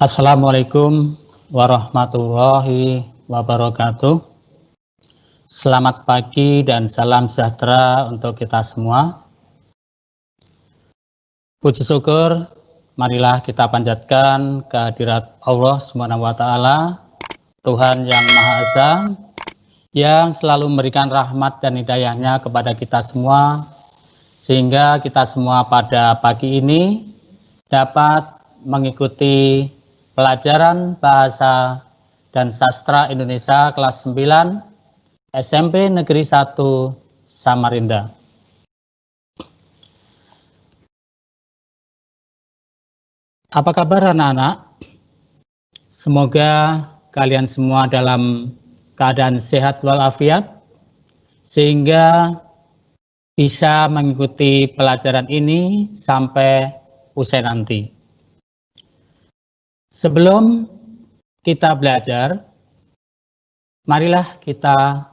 Assalamualaikum warahmatullahi wabarakatuh. Selamat pagi dan salam sejahtera untuk kita semua. Puji syukur, marilah kita panjatkan kehadirat Allah SWT, Tuhan yang Maha Esa, yang selalu memberikan rahmat dan hidayahnya kepada kita semua, sehingga kita semua pada pagi ini dapat mengikuti pelajaran Bahasa dan Sastra Indonesia kelas 9 SMP Negeri 1 Samarinda. Apa kabar anak-anak? Semoga kalian semua dalam keadaan sehat walafiat, sehingga bisa mengikuti pelajaran ini sampai usai nanti. Sebelum kita belajar, marilah kita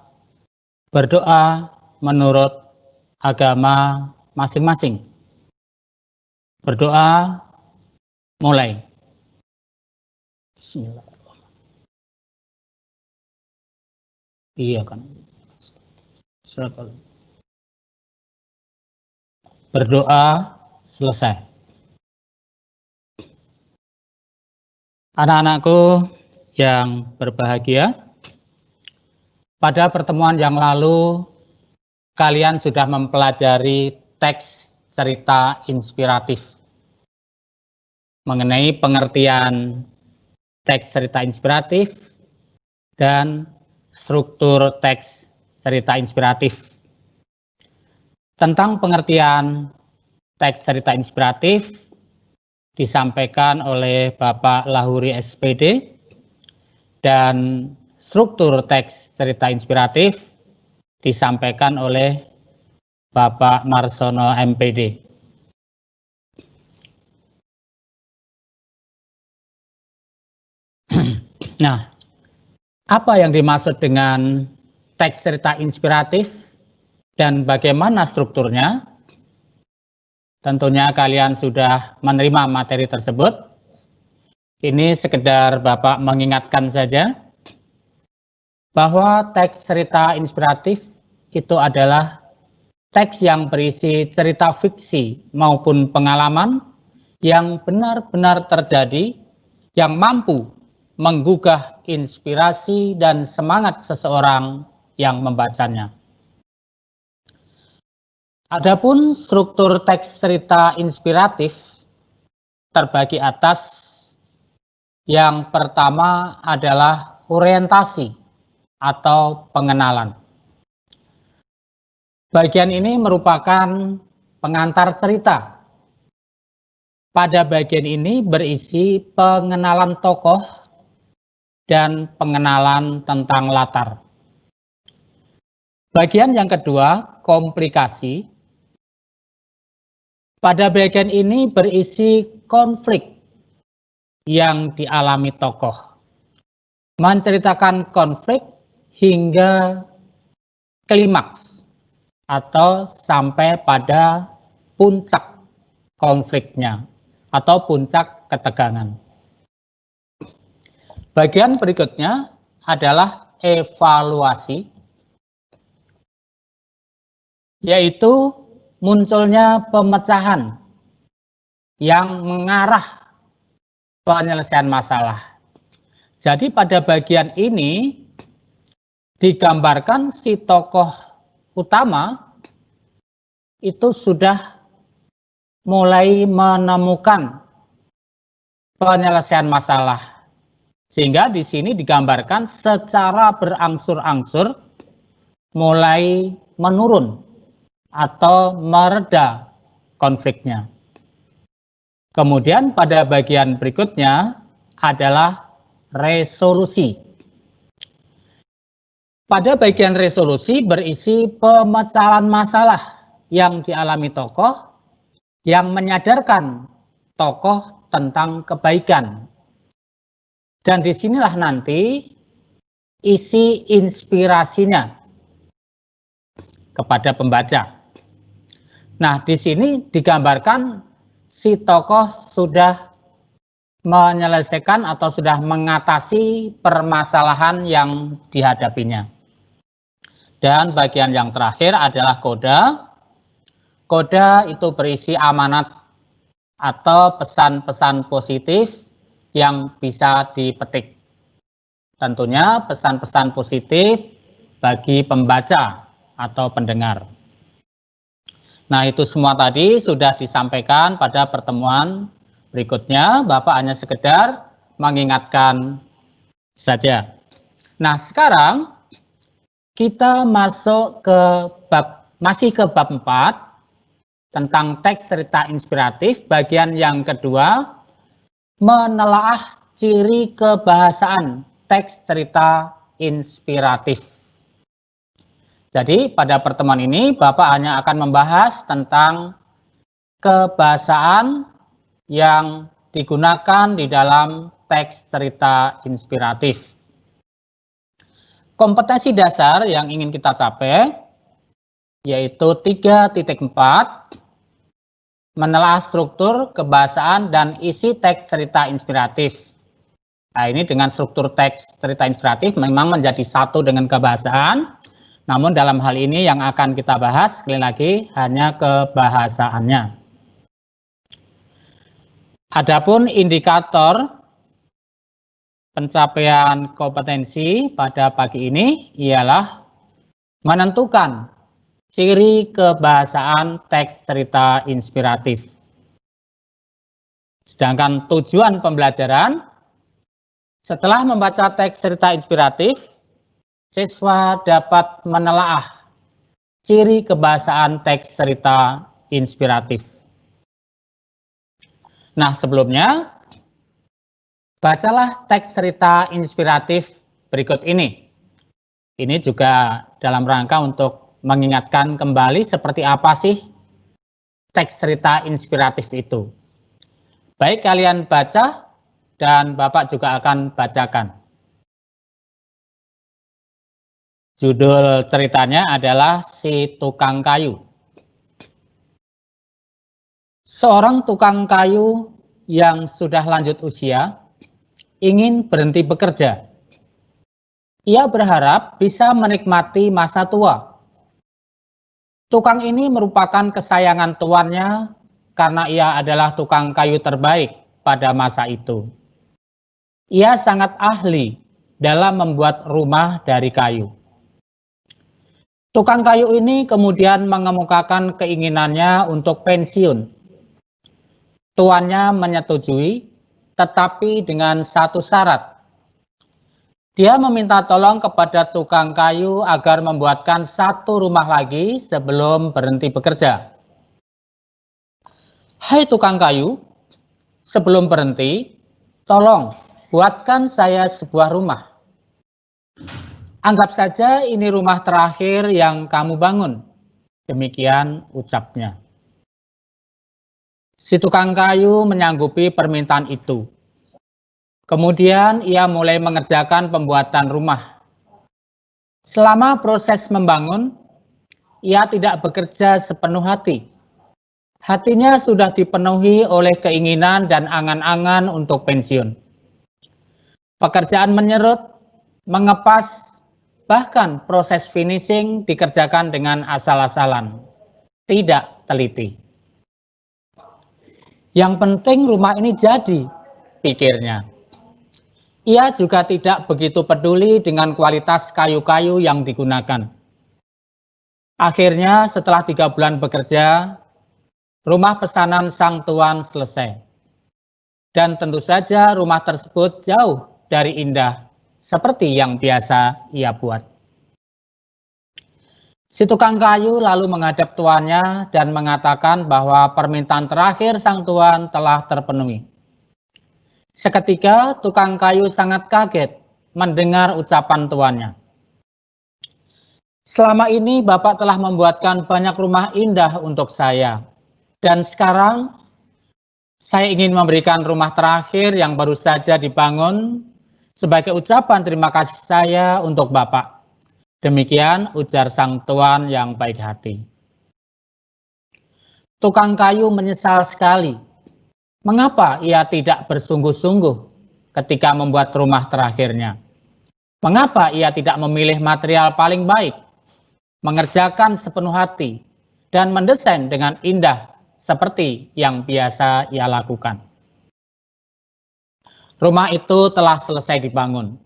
berdoa menurut agama masing-masing. Berdoa mulai. Bismillahirrahmanirrahim. Iya kan. Berdoa selesai. Anak-anakku yang berbahagia, pada pertemuan yang lalu kalian sudah mempelajari teks cerita inspiratif. Mengenai pengertian teks cerita inspiratif dan struktur teks cerita inspiratif. Tentang pengertian teks cerita inspiratif disampaikan oleh Bapak Lahuri SPD, dan struktur teks cerita inspiratif disampaikan oleh Bapak Marsono MPD. Nah, apa yang dimaksud dengan teks cerita inspiratif dan bagaimana strukturnya? Tentunya kalian sudah menerima materi tersebut. Ini sekedar Bapak mengingatkan saja bahwa teks cerita inspiratif itu adalah teks yang berisi cerita fiksi maupun pengalaman yang benar-benar terjadi, yang mampu menggugah inspirasi dan semangat seseorang yang membacanya. Adapun struktur teks cerita inspiratif terbagi atas. Yang pertama adalah orientasi atau pengenalan. Bagian ini merupakan pengantar cerita. Pada bagian ini berisi pengenalan tokoh dan pengenalan tentang latar. Bagian yang kedua, komplikasi. Pada bagian ini berisi konflik yang dialami tokoh, menceritakan konflik hingga klimaks atau sampai pada puncak konfliknya atau puncak ketegangan. Bagian berikutnya adalah evaluasi, yaitu munculnya pemecahan yang mengarah penyelesaian masalah. Jadi pada bagian ini digambarkan si tokoh utama itu sudah mulai menemukan penyelesaian masalah. Sehingga di sini digambarkan secara berangsur-angsur mulai menurun atau mereda konfliknya. Kemudian pada bagian berikutnya adalah resolusi. Pada bagian resolusi berisi pemecahan masalah yang dialami tokoh, yang menyadarkan tokoh tentang kebaikan. Dan disinilah nanti isi inspirasinya kepada pembaca. Nah, di sini digambarkan si tokoh sudah menyelesaikan atau sudah mengatasi permasalahan yang dihadapinya. Dan bagian yang terakhir adalah koda. Koda itu berisi amanat atau pesan-pesan positif yang bisa dipetik. Tentunya pesan-pesan positif bagi pembaca atau pendengar. Nah, itu semua tadi sudah disampaikan pada pertemuan berikutnya. Bapak hanya sekedar mengingatkan saja. Nah, sekarang kita masuk ke masih ke bab 4 tentang teks cerita inspiratif, bagian yang kedua, menelaah ciri kebahasaan teks cerita inspiratif. Jadi pada pertemuan ini Bapak hanya akan membahas tentang kebahasaan yang digunakan di dalam teks cerita inspiratif. Kompetensi dasar yang ingin kita capai yaitu 3.4, menelaah struktur, kebahasaan, dan isi teks cerita inspiratif. Nah, ini dengan struktur teks cerita inspiratif memang menjadi satu dengan kebahasaan, namun dalam hal ini yang akan kita bahas sekali lagi hanya kebahasaannya. Adapun indikator pencapaian kompetensi pada pagi ini ialah menentukan ciri kebahasaan teks cerita inspiratif. Sedangkan tujuan pembelajaran, setelah membaca teks cerita inspiratif, siswa dapat menelaah ciri kebahasaan teks cerita inspiratif. Nah, sebelumnya, bacalah teks cerita inspiratif berikut ini. Ini juga dalam rangka untuk mengingatkan kembali seperti apa sih teks cerita inspiratif itu. Baik kalian baca dan Bapak juga akan bacakan. Judul ceritanya adalah Si Tukang Kayu. Seorang tukang kayu yang sudah lanjut usia ingin berhenti bekerja. Ia berharap bisa menikmati masa tua. Tukang ini merupakan kesayangan tuannya karena ia adalah tukang kayu terbaik pada masa itu. Ia sangat ahli dalam membuat rumah dari kayu. Tukang kayu ini kemudian mengemukakan keinginannya untuk pensiun. Tuannya menyetujui, tetapi dengan satu syarat. Dia meminta tolong kepada tukang kayu agar membuatkan satu rumah lagi sebelum berhenti bekerja. Hai tukang kayu, sebelum berhenti, tolong buatkan saya sebuah rumah. Anggap saja ini rumah terakhir yang kamu bangun. Demikian ucapnya. Si tukang kayu menyanggupi permintaan itu. Kemudian ia mulai mengerjakan pembuatan rumah. Selama proses membangun, ia tidak bekerja sepenuh hati. Hatinya sudah dipenuhi oleh keinginan dan angan-angan untuk pensiun. Pekerjaan menyerut, mengepas, bahkan proses finishing dikerjakan dengan asal-asalan, tidak teliti. Yang penting rumah ini jadi, pikirnya. Ia juga tidak begitu peduli dengan kualitas kayu-kayu yang digunakan. Akhirnya setelah 3 bulan bekerja, rumah pesanan sang tuan selesai. Dan tentu saja rumah tersebut jauh dari indah seperti yang biasa ia buat. Si tukang kayu lalu menghadap tuannya dan mengatakan bahwa permintaan terakhir sang tuan telah terpenuhi. Seketika tukang kayu sangat kaget mendengar ucapan tuannya. Selama ini Bapak telah membuatkan banyak rumah indah untuk saya. Dan sekarang saya ingin memberikan rumah terakhir yang baru saja dibangun sebagai ucapan terima kasih saya untuk Bapak. Demikian ujar sang tuan yang baik hati. Tukang kayu menyesal sekali Mengapa ia tidak bersungguh-sungguh ketika membuat rumah terakhirnya? Mengapa ia tidak memilih material paling baik, mengerjakan sepenuh hati, dan mendesain dengan indah seperti yang biasa ia lakukan? Rumah itu telah selesai dibangun,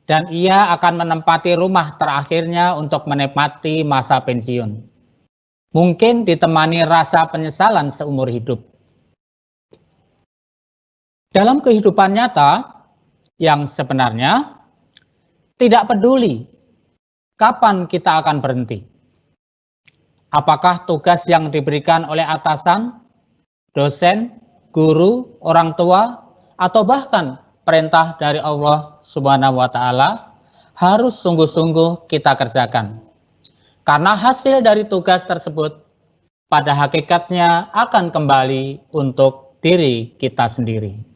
dan ia akan menempati rumah terakhirnya untuk menikmati masa pensiun. Mungkin ditemani rasa penyesalan seumur hidup. Dalam kehidupan nyata yang sebenarnya, tidak peduli kapan kita akan berhenti. Apakah tugas yang diberikan oleh atasan, dosen, guru, orang tua, atau bahkan perintah dari Allah Subhanahu wa Ta'ala harus sungguh-sungguh kita kerjakan. Karena hasil dari tugas tersebut pada hakikatnya akan kembali untuk diri kita sendiri.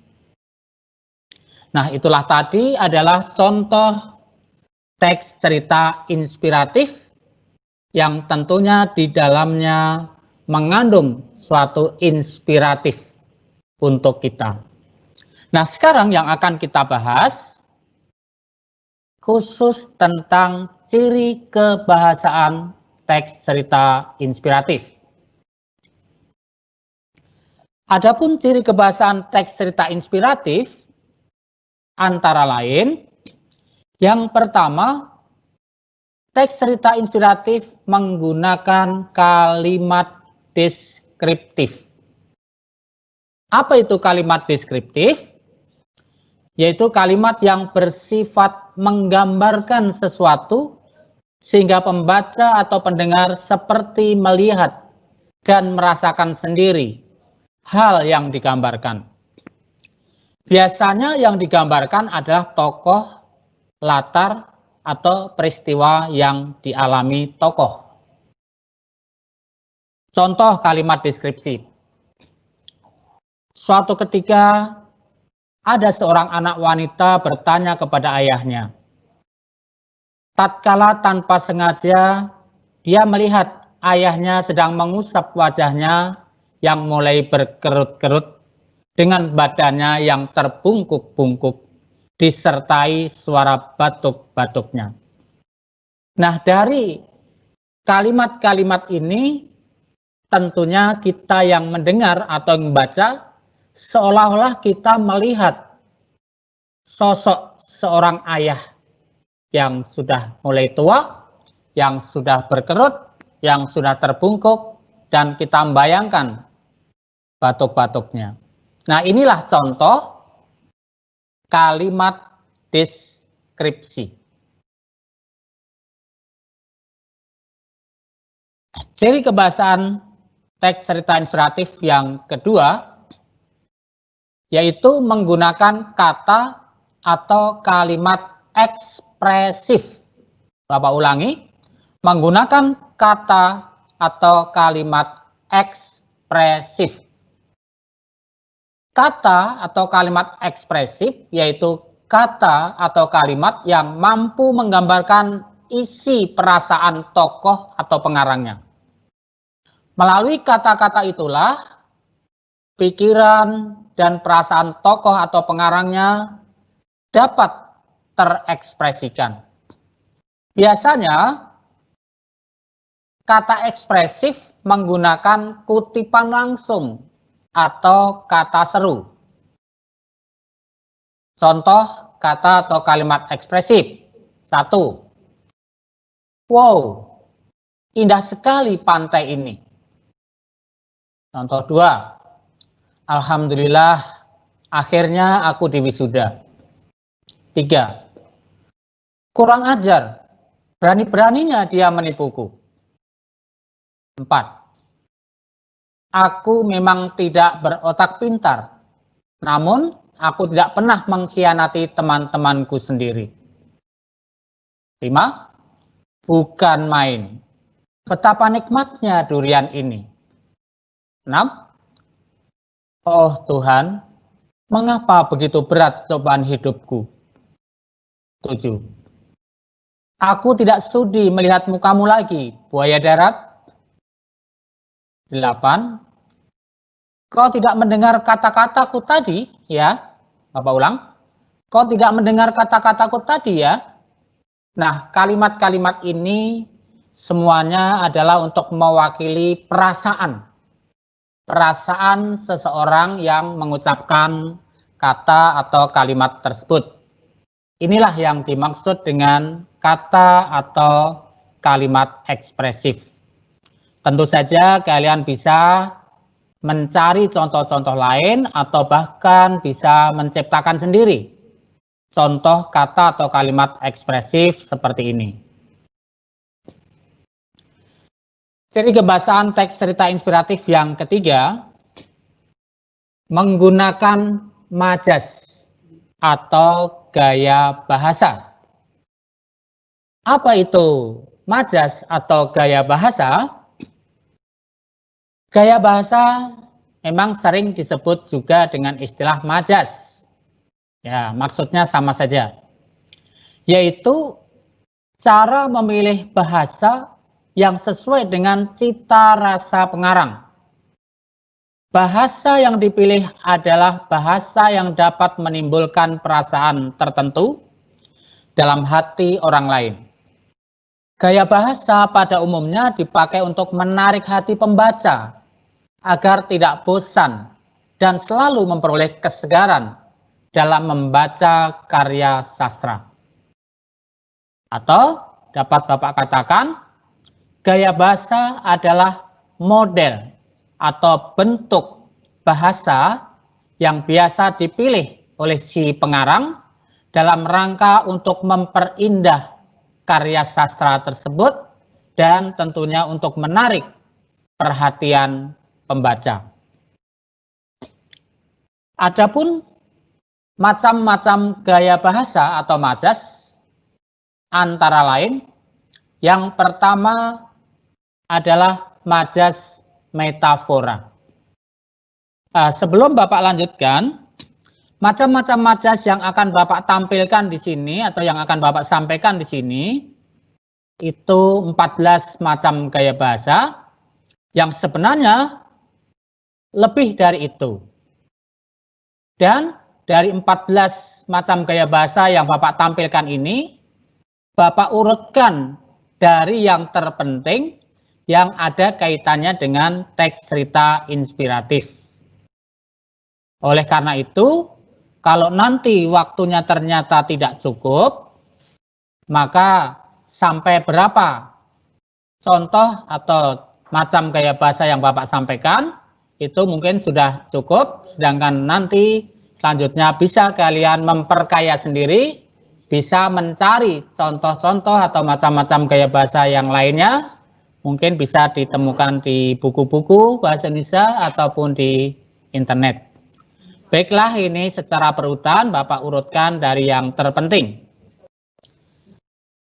Nah, itulah tadi adalah contoh teks cerita inspiratif yang tentunya di dalamnya mengandung suatu inspiratif untuk kita. Nah, sekarang yang akan kita bahas khusus tentang ciri kebahasaan teks cerita inspiratif. Adapun ciri kebahasaan teks cerita inspiratif antara lain, yang pertama, teks cerita inspiratif menggunakan kalimat deskriptif. Apa itu kalimat deskriptif? Yaitu kalimat yang bersifat menggambarkan sesuatu sehingga pembaca atau pendengar seperti melihat dan merasakan sendiri hal yang digambarkan. Biasanya yang digambarkan adalah tokoh, latar, atau peristiwa yang dialami tokoh. Contoh kalimat deskripsi. Suatu ketika ada seorang anak wanita bertanya kepada ayahnya. Tatkala tanpa sengaja dia melihat ayahnya sedang mengusap wajahnya yang mulai berkerut-kerut dengan badannya yang terbungkuk-bungkuk, disertai suara batuk-batuknya. Nah, dari kalimat-kalimat ini, tentunya kita yang mendengar atau membaca, seolah-olah kita melihat sosok seorang ayah yang sudah mulai tua, yang sudah berkerut, yang sudah terbungkuk, dan kita membayangkan batuk-batuknya. Nah, inilah contoh kalimat deskripsi. Ciri kebahasaan teks cerita inspiratif yang kedua, yaitu menggunakan kata atau kalimat ekspresif. Bapak ulangi, menggunakan kata atau kalimat ekspresif. Kata atau kalimat ekspresif yaitu kata atau kalimat yang mampu menggambarkan isi perasaan tokoh atau pengarangnya. Melalui kata-kata itulah pikiran dan perasaan tokoh atau pengarangnya dapat terekspresikan. Biasanya kata ekspresif menggunakan kutipan langsung atau kata seru. Contoh kata atau kalimat ekspresif. 1. Wow, indah sekali pantai ini. Contoh 2. Alhamdulillah, akhirnya aku diwisuda. 3. Kurang ajar, berani-beraninya dia menipuku. 4. Aku memang tidak berotak pintar, namun aku tidak pernah mengkhianati teman-temanku sendiri. 5. Bukan main, betapa nikmatnya durian ini. 6. Oh Tuhan, mengapa begitu berat cobaan hidupku? 7. Aku tidak sudi melihat mukamu lagi, buaya darat. 8. Kau tidak mendengar kata-kataku tadi, ya? Bapak ulang. Kau tidak mendengar kata-kataku tadi, ya? Nah, kalimat-kalimat ini semuanya adalah untuk mewakili perasaan. Perasaan seseorang yang mengucapkan kata atau kalimat tersebut. Inilah yang dimaksud dengan kata atau kalimat ekspresif. Tentu saja kalian bisa mencari contoh-contoh lain atau bahkan bisa menciptakan sendiri contoh kata atau kalimat ekspresif seperti ini. Ciri kebahasaan teks cerita inspiratif yang ketiga, menggunakan majas atau gaya bahasa. Apa itu majas atau gaya bahasa? Gaya bahasa memang sering disebut juga dengan istilah majas. Ya, maksudnya sama saja. Yaitu cara memilih bahasa yang sesuai dengan cita rasa pengarang. Bahasa yang dipilih adalah bahasa yang dapat menimbulkan perasaan tertentu dalam hati orang lain. Gaya bahasa pada umumnya dipakai untuk menarik hati pembaca agar tidak bosan dan selalu memperoleh kesegaran dalam membaca karya sastra. Atau dapat Bapak katakan, gaya bahasa adalah model atau bentuk bahasa yang biasa dipilih oleh si pengarang dalam rangka untuk memperindah karya sastra tersebut dan tentunya untuk menarik perhatian pembaca. Adapun macam-macam gaya bahasa atau majas antara lain, yang pertama adalah majas metafora. Sebelum Bapak lanjutkan, macam-macam majas yang akan Bapak tampilkan di sini atau yang akan Bapak sampaikan di sini itu 14 macam gaya bahasa yang sebenarnya lebih dari itu. Dan dari 14 macam gaya bahasa yang Bapak tampilkan ini, Bapak urutkan dari yang terpenting yang ada kaitannya dengan teks cerita inspiratif. Oleh karena itu, kalau nanti waktunya ternyata tidak cukup, maka sampai berapa contoh atau macam gaya bahasa yang Bapak sampaikan, itu mungkin sudah cukup, sedangkan nanti selanjutnya bisa kalian memperkaya sendiri, bisa mencari contoh-contoh atau macam-macam gaya bahasa yang lainnya, mungkin bisa ditemukan di buku-buku bahasa Indonesia ataupun di internet. Baiklah, ini secara berurutan Bapak urutkan dari yang terpenting.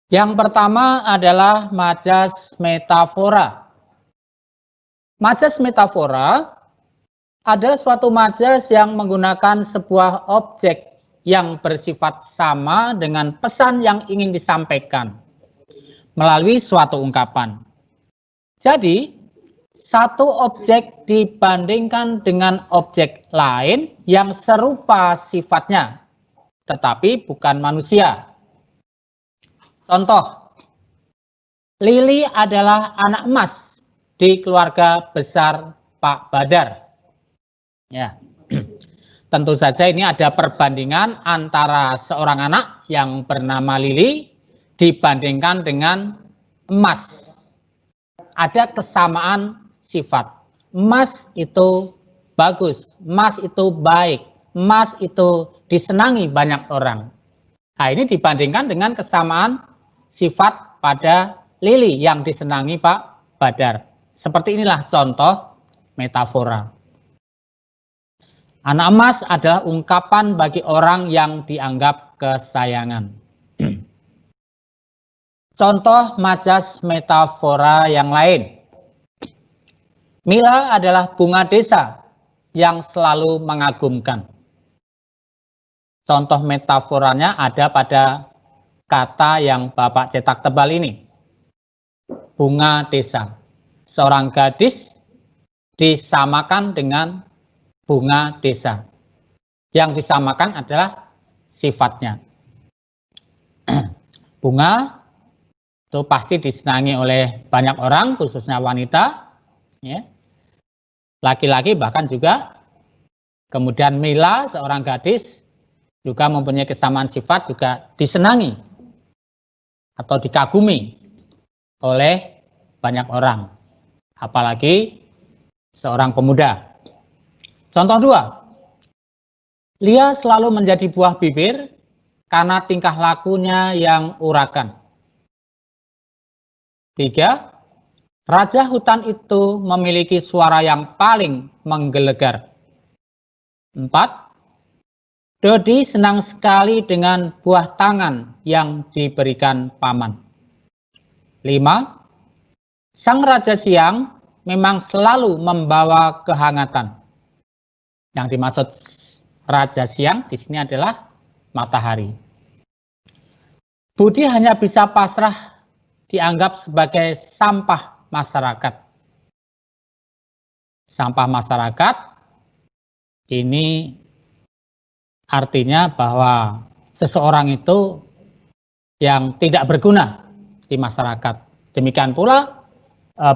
Yang pertama adalah majas metafora. Majas metafora adalah suatu majas yang menggunakan sebuah objek yang bersifat sama dengan pesan yang ingin disampaikan melalui suatu ungkapan. Jadi, satu objek dibandingkan dengan objek lain yang serupa sifatnya, tetapi bukan manusia. Contoh, Lili adalah anak emas di keluarga besar Pak Badar. Ya, tentu saja ini ada perbandingan antara seorang anak yang bernama Lili dibandingkan dengan emas. Ada kesamaan sifat. Emas itu bagus, emas itu baik, emas itu disenangi banyak orang. Nah, ini dibandingkan dengan kesamaan sifat pada Lili yang disenangi Pak Badar. Seperti inilah contoh metafora. Anak emas adalah ungkapan bagi orang yang dianggap kesayangan. Contoh majas metafora yang lain. Mila adalah bunga desa yang selalu mengagumkan. Contoh metaforanya ada pada kata yang Bapak cetak tebal ini. Bunga desa. Seorang gadis disamakan dengan bunga desa. Yang disamakan adalah sifatnya. Bunga itu pasti disenangi oleh banyak orang, khususnya wanita, ya. Laki-laki bahkan juga. Kemudian Mila, seorang gadis, juga mempunyai kesamaan sifat, juga disenangi atau dikagumi oleh banyak orang, apalagi seorang pemuda. Contoh 2, Lia selalu menjadi buah bibir karena tingkah lakunya yang uragan. 3, raja hutan itu memiliki suara yang paling menggelegar. 4, Dodi senang sekali dengan buah tangan yang diberikan paman. 5, sang raja siang memang selalu membawa kehangatan. Yang dimaksud raja siang di sini adalah matahari. Budi hanya bisa pasrah dianggap sebagai sampah masyarakat. Sampah masyarakat ini artinya bahwa seseorang itu yang tidak berguna di masyarakat. Demikian pula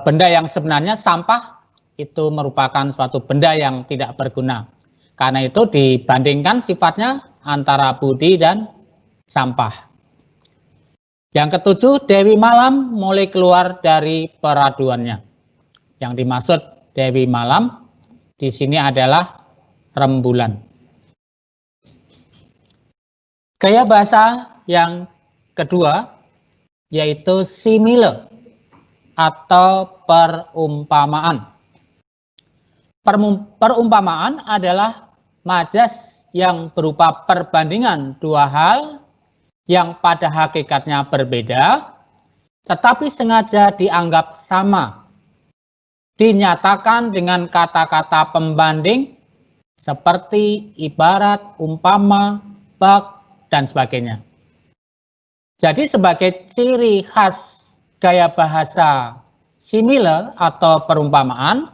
benda yang sebenarnya sampah itu merupakan suatu benda yang tidak berguna. Karena itu dibandingkan sifatnya antara budi dan sampah. Yang ketujuh, Dewi Malam mulai keluar dari peraduannya. Yang dimaksud Dewi Malam di sini adalah rembulan. Gaya bahasa yang kedua yaitu simile atau perumpamaan. Perumpamaan adalah majas yang berupa perbandingan dua hal yang pada hakikatnya berbeda, tetapi sengaja dianggap sama. Dinyatakan dengan kata-kata pembanding seperti ibarat, umpama, bak, dan sebagainya. Jadi sebagai ciri khas gaya bahasa simile atau perumpamaan,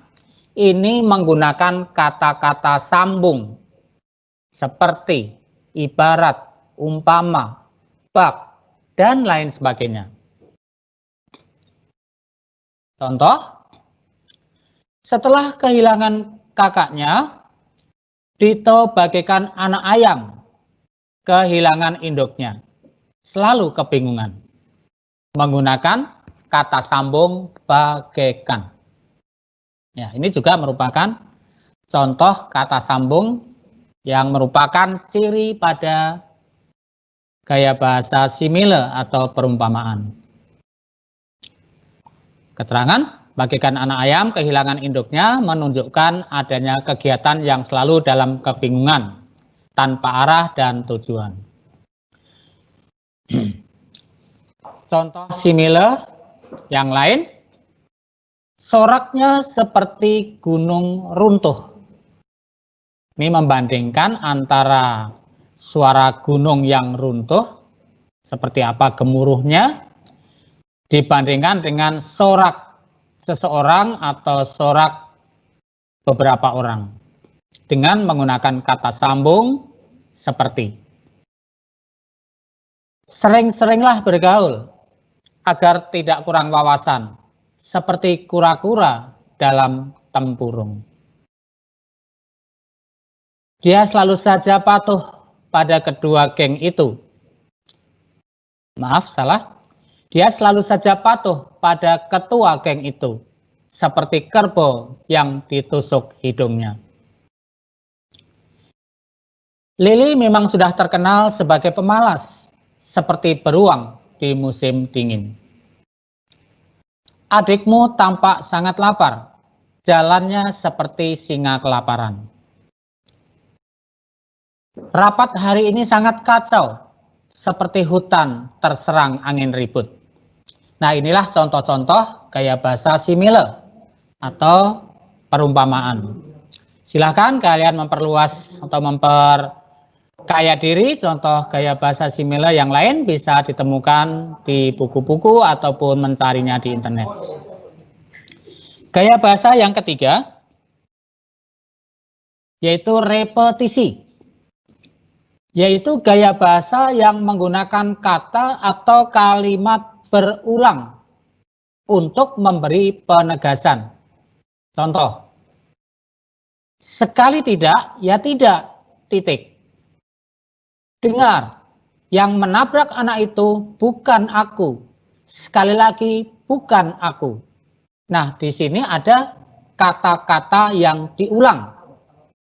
ini menggunakan kata-kata sambung seperti ibarat, umpama, bak, dan lain sebagainya. Contoh, setelah kehilangan kakaknya, Dito bagaikan anak ayam kehilangan induknya, selalu kebingungan. Menggunakan kata sambung bagaikan. Ya, ini juga merupakan contoh kata sambung yang merupakan ciri pada gaya bahasa simile atau perumpamaan. Keterangan, bagaikan anak ayam kehilangan induknya menunjukkan adanya kegiatan yang selalu dalam kebingungan, tanpa arah dan tujuan. Contoh simile yang lain, soraknya seperti gunung runtuh. Ini membandingkan antara suara gunung yang runtuh, seperti apa gemuruhnya, dibandingkan dengan sorak seseorang atau sorak beberapa orang, dengan menggunakan kata sambung seperti. Sering-seringlah bergaul, agar tidak kurang wawasan, seperti kura-kura dalam tempurung. Dia selalu saja patuh pada kedua geng itu. Maaf, salah. Dia selalu saja patuh pada ketua geng itu, seperti kerbau yang ditusuk hidungnya. Lili memang sudah terkenal sebagai pemalas, seperti beruang di musim dingin. Adikmu tampak sangat lapar, jalannya seperti singa kelaparan. Rapat hari ini sangat kacau, seperti hutan terserang angin ribut. Nah, inilah contoh-contoh gaya bahasa simile atau perumpamaan. Silahkan kalian memperluas atau memperkaya diri. Contoh gaya bahasa simile yang lain bisa ditemukan di buku-buku ataupun mencarinya di internet. Gaya bahasa yang ketiga yaitu repetisi, yaitu gaya bahasa yang menggunakan kata atau kalimat berulang untuk memberi penegasan. Contoh, sekali tidak, ya tidak, titik. Dengar, yang menabrak anak itu bukan aku. Sekali lagi, bukan aku. Nah, di sini ada kata-kata yang diulang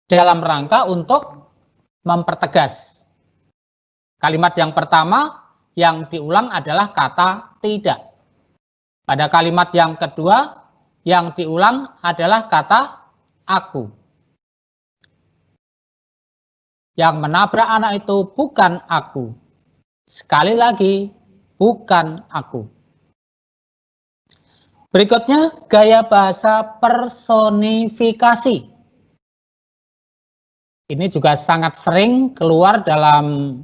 dalam rangka untuk mempertegas. Kalimat yang pertama yang diulang adalah kata tidak. Pada kalimat yang kedua yang diulang adalah kata aku. Yang menabrak anak itu bukan aku. Sekali lagi, bukan aku. Berikutnya, gaya bahasa personifikasi. Ini juga sangat sering keluar dalam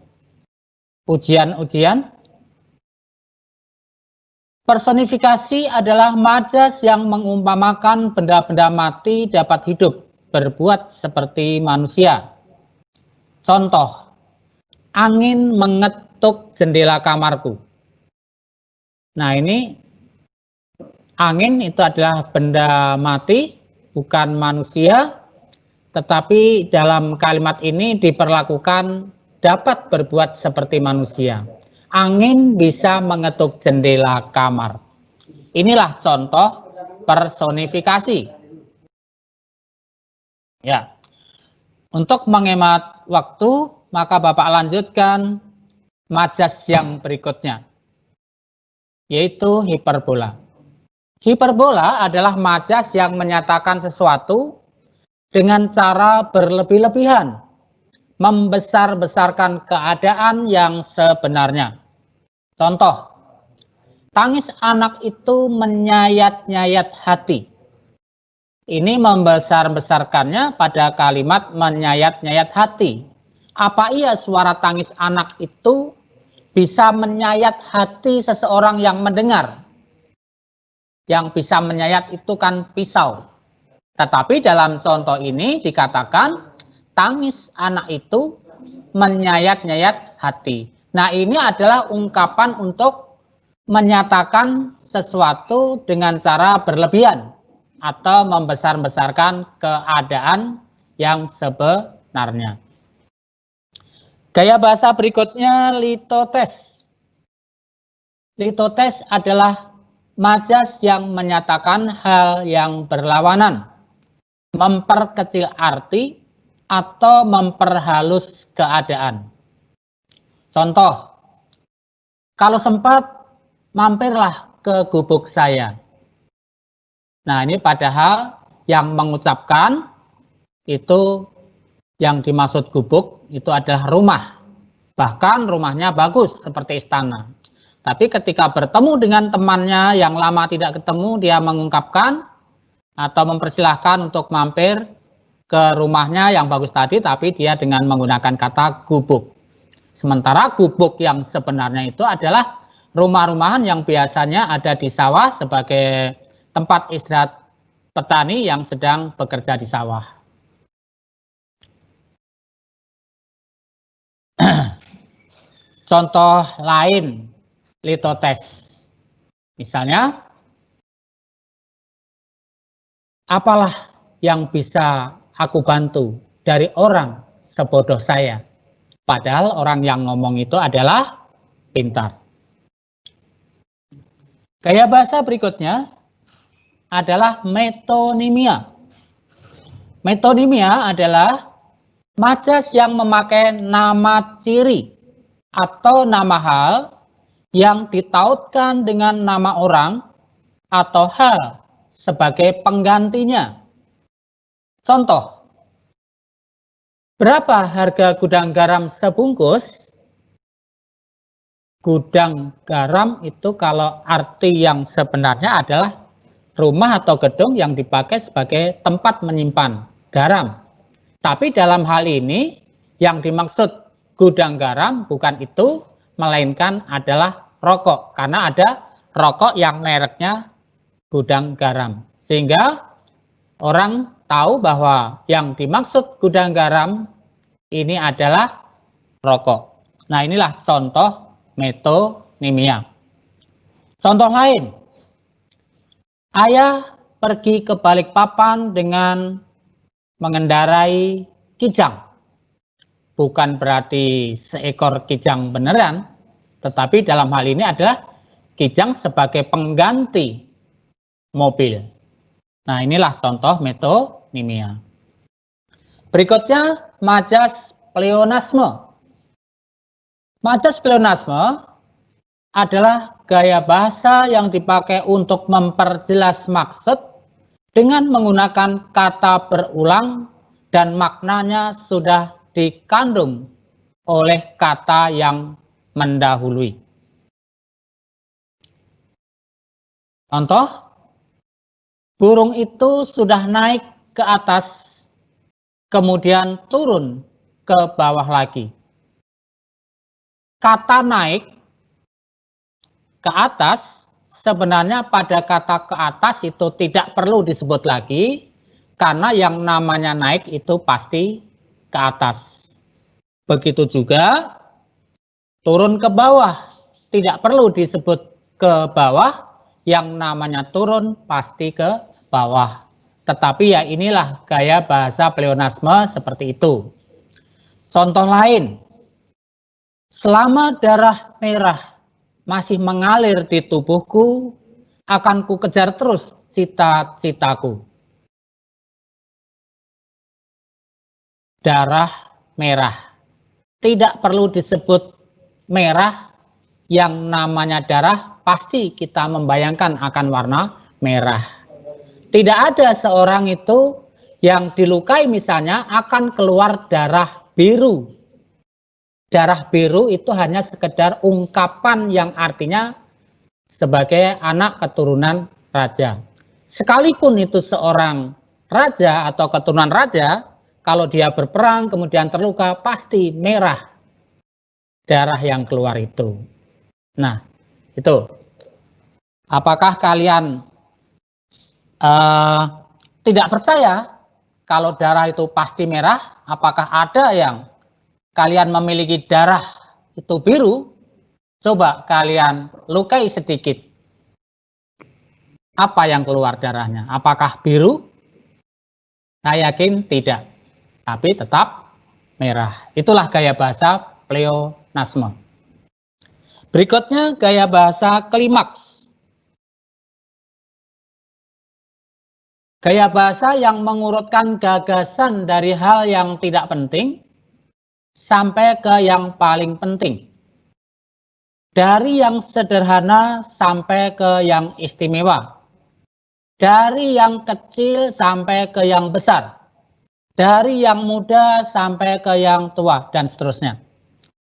ujian-ujian. Personifikasi adalah majas yang mengumpamakan benda-benda mati dapat hidup, berbuat seperti manusia. Contoh, angin mengetuk jendela kamarku. Nah, ini angin itu adalah benda mati, bukan manusia, tetapi dalam kalimat ini diperlakukan dapat berbuat seperti manusia. Angin bisa mengetuk jendela kamar. Inilah contoh personifikasi. Ya. Untuk menghemat waktu, maka Bapak lanjutkan majas yang berikutnya, yaitu hiperbola. Hiperbola adalah majas yang menyatakan sesuatu dengan cara berlebih-lebihan, membesar-besarkan keadaan yang sebenarnya. Contoh, tangis anak itu menyayat-nyayat hati. Ini membesar-besarkannya pada kalimat menyayat-nyayat hati. Apa iya suara tangis anak itu bisa menyayat hati seseorang yang mendengar? Yang bisa menyayat itu kan pisau. Tetapi dalam contoh ini dikatakan tangis anak itu menyayat-nyayat hati. Nah, ini adalah ungkapan untuk menyatakan sesuatu dengan cara berlebihan atau membesar-besarkan keadaan yang sebenarnya. Gaya bahasa berikutnya litotes. Litotes adalah majas yang menyatakan hal yang berlawanan, memperkecil arti atau memperhalus keadaan. Contoh, kalau sempat mampirlah ke gubuk saya. Nah, ini padahal yang mengucapkan itu yang dimaksud gubuk itu adalah rumah. Bahkan rumahnya bagus seperti istana. Tapi ketika bertemu dengan temannya yang lama tidak ketemu, dia mengungkapkan atau mempersilahkan untuk mampir ke rumahnya yang bagus tadi, tapi dia dengan menggunakan kata gubuk. Sementara gubuk yang sebenarnya itu adalah rumah-rumahan yang biasanya ada di sawah sebagai tempat istirahat petani yang sedang bekerja di sawah. Contoh lain litotes. Misalnya, apalah yang bisa aku bantu dari orang sebodoh saya? Padahal orang yang ngomong itu adalah pintar. Gaya bahasa berikutnya adalah metonimia. Metonimia adalah majas yang memakai nama ciri atau nama hal yang ditautkan dengan nama orang atau hal sebagai penggantinya. Contoh, berapa harga gudang garam sebungkus? Gudang garam itu kalau arti yang sebenarnya adalah rumah atau gedung yang dipakai sebagai tempat menyimpan garam. Tapi dalam hal ini yang dimaksud gudang garam bukan itu, melainkan adalah rokok. Karena ada rokok yang mereknya gudang garam. Sehingga orang tahu bahwa yang dimaksud gudang garam ini adalah rokok. Nah, inilah contoh metonimia. Contoh lain, ayah pergi ke Balikpapan dengan mengendarai kijang. Bukan berarti seekor kijang beneran, tetapi dalam hal ini adalah kijang sebagai pengganti mobil. Nah, inilah contoh metonimia. Berikutnya, majas pleonasme. Majas pleonasme adalah gaya bahasa yang dipakai untuk memperjelas maksud dengan menggunakan kata berulang dan maknanya sudah dikandung oleh kata yang mendahului. Contoh, burung itu sudah naik ke atas, kemudian turun ke bawah lagi. Kata naik ke atas, sebenarnya pada kata ke atas itu tidak perlu disebut lagi, karena yang namanya naik itu pasti ke atas. Begitu juga turun ke bawah, tidak perlu disebut ke bawah, yang namanya turun pasti ke bawah. Tetapi ya inilah gaya bahasa pleonasme seperti itu. Contoh lain, selama darah merah masih mengalir di tubuhku, akan ku kejar terus cita-citaku. Darah merah. Tidak perlu disebut merah, yang namanya darah pasti kita membayangkan akan warna merah. Tidak ada seorang itu yang dilukai misalnya akan keluar darah biru. Darah biru itu hanya sekedar ungkapan yang artinya sebagai anak keturunan raja. Sekalipun itu seorang raja atau keturunan raja, kalau dia berperang kemudian terluka pasti merah darah yang keluar itu. Nah, itu. Apakah kalian tidak percaya kalau darah itu pasti merah? Apakah ada yang kalian memiliki darah itu biru? Coba kalian lukai sedikit. Apa yang keluar darahnya? Apakah biru? Saya yakin tidak. Tapi tetap merah. Itulah gaya bahasa pleonasme. Berikutnya gaya bahasa klimaks. Gaya bahasa yang mengurutkan gagasan dari hal yang tidak penting sampai ke yang paling penting. Dari yang sederhana sampai ke yang istimewa. Dari yang kecil sampai ke yang besar. Dari yang muda sampai ke yang tua, dan seterusnya.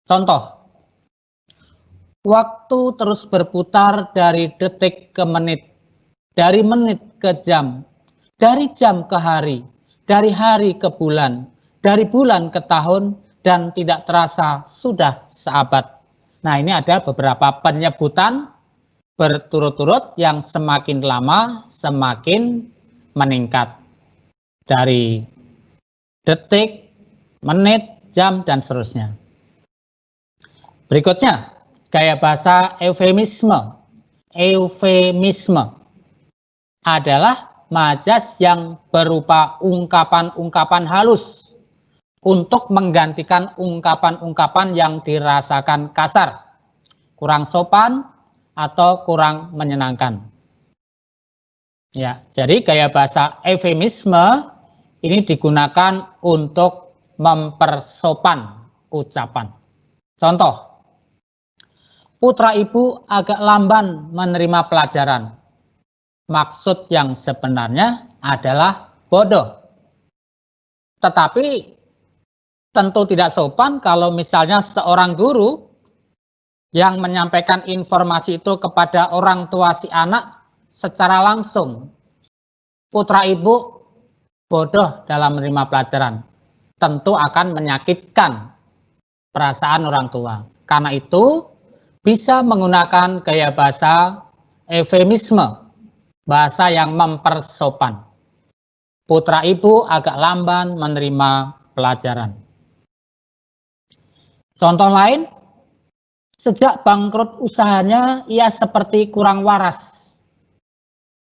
Contoh, waktu terus berputar dari detik ke menit, dari menit ke jam, dari jam ke hari, dari hari ke bulan, dari bulan ke tahun, dan tidak terasa sudah seabad. Nah, ini ada beberapa penyebutan berturut-turut yang semakin lama semakin meningkat. Dari detik, menit, jam, dan seterusnya. Berikutnya, gaya bahasa eufemisme. Eufemisme adalah majas yang berupa ungkapan-ungkapan halus untuk menggantikan ungkapan-ungkapan yang dirasakan kasar, kurang sopan, atau kurang menyenangkan. Ya, jadi gaya bahasa eufemisme ini digunakan untuk mempersopan ucapan. Contoh, putra ibu agak lamban menerima pelajaran. Maksud yang sebenarnya adalah bodoh. Tetapi tentu tidak sopan kalau misalnya seorang guru yang menyampaikan informasi itu kepada orang tua si anak secara langsung. Putra ibu bodoh dalam menerima pelajaran. Tentu akan menyakitkan perasaan orang tua. Karena itu bisa menggunakan gaya bahasa eufemisme, bahasa yang mempersopan. Putra ibu agak lamban menerima pelajaran. Contoh lain, sejak bangkrut usahanya ia seperti kurang waras.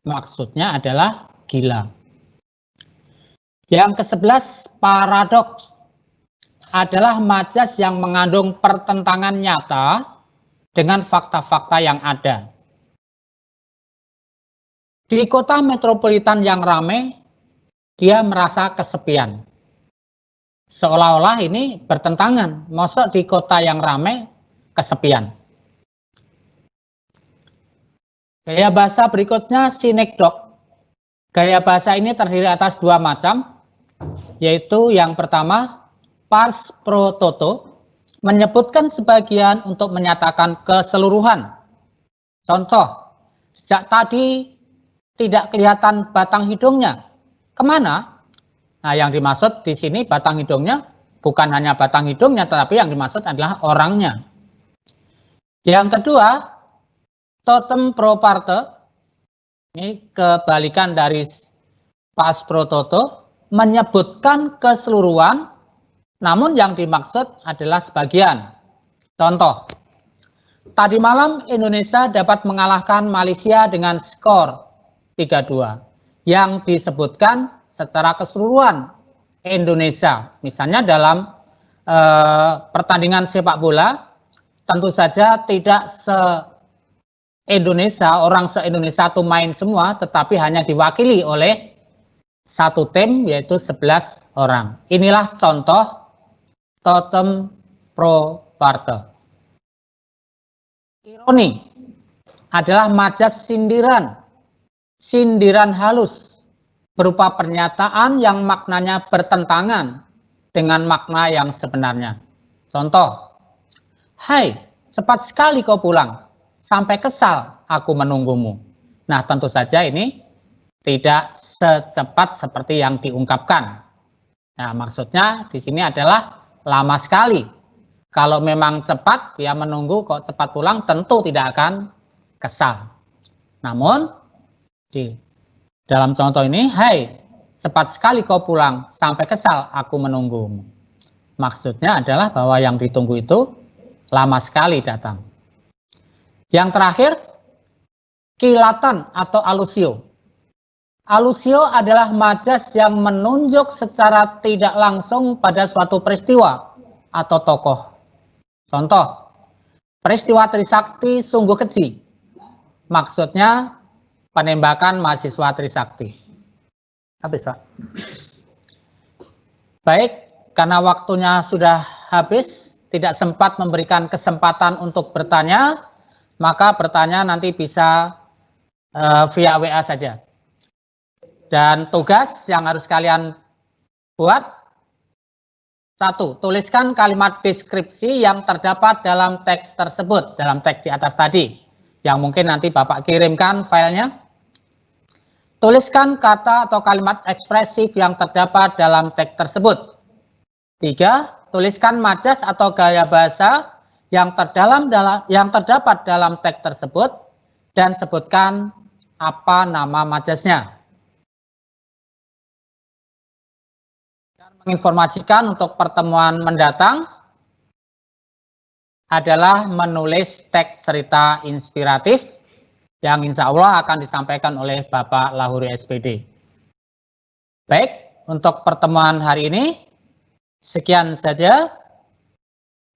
Maksudnya adalah gila. Yang ke-11, paradoks adalah majas yang mengandung pertentangan nyata dengan fakta-fakta yang ada. Di kota metropolitan yang ramai, dia merasa kesepian. Seolah-olah ini bertentangan. Mosok di kota yang ramai, kesepian. Gaya bahasa berikutnya sinekdok. Gaya bahasa ini terdiri atas dua macam, yaitu yang pertama, pars pro toto, menyebutkan sebagian untuk menyatakan keseluruhan. Contoh, sejak tadi tidak kelihatan batang hidungnya. Kemana? Nah, yang dimaksud di sini batang hidungnya bukan hanya batang hidungnya, tetapi yang dimaksud adalah orangnya. Yang kedua, totem pro parte, ini kebalikan dari pars pro toto, menyebutkan keseluruhan, namun yang dimaksud adalah sebagian. Contoh, tadi malam Indonesia dapat mengalahkan Malaysia dengan skor 3-2. Yang disebutkan secara keseluruhan Indonesia. Misalnya dalam pertandingan sepak bola, tentu saja tidak se-Indonesia, orang se-Indonesia itu main semua, tetapi hanya diwakili oleh satu tim, yaitu 11 orang. Inilah contoh totem pro parte. Ironi adalah majas sindiran, sindiran halus, berupa pernyataan yang maknanya bertentangan dengan makna yang sebenarnya. Contoh, hai, cepat sekali kau pulang, sampai kesal aku menunggumu. Nah, tentu saja ini tidak secepat seperti yang diungkapkan. Nah, maksudnya di sini adalah lama sekali. Kalau memang cepat, dia menunggu kok cepat pulang, tentu tidak akan kesal. Namun, di dalam contoh ini, hai, cepat sekali kau pulang, sampai kesal aku menunggumu. Maksudnya adalah bahwa yang ditunggu itu lama sekali datang. Yang terakhir, kilatan atau alusio. Alusio adalah majas yang menunjuk secara tidak langsung pada suatu peristiwa atau tokoh. Contoh, peristiwa Trisakti sungguh keji. Maksudnya penembakan mahasiswa Trisakti. Habis, Pak. Baik, karena waktunya sudah habis, tidak sempat memberikan kesempatan untuk bertanya, maka bertanya nanti bisa via WA saja. Dan tugas yang harus kalian buat, 1. Tuliskan kalimat deskripsi yang terdapat dalam teks tersebut, dalam teks di atas tadi, yang mungkin nanti Bapak kirimkan filenya. Tuliskan kata atau kalimat ekspresif yang terdapat dalam teks tersebut. 3. Tuliskan majas atau gaya bahasa yang terdapat dalam teks tersebut dan sebutkan apa nama majasnya. Menginformasikan untuk pertemuan mendatang adalah menulis teks cerita inspiratif yang insya Allah akan disampaikan oleh Bapak Lahuri SPD. Baik, untuk pertemuan hari ini sekian saja.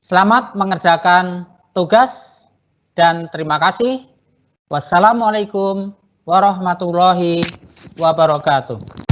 Selamat mengerjakan tugas dan terima kasih. Wassalamualaikum warahmatullahi wabarakatuh.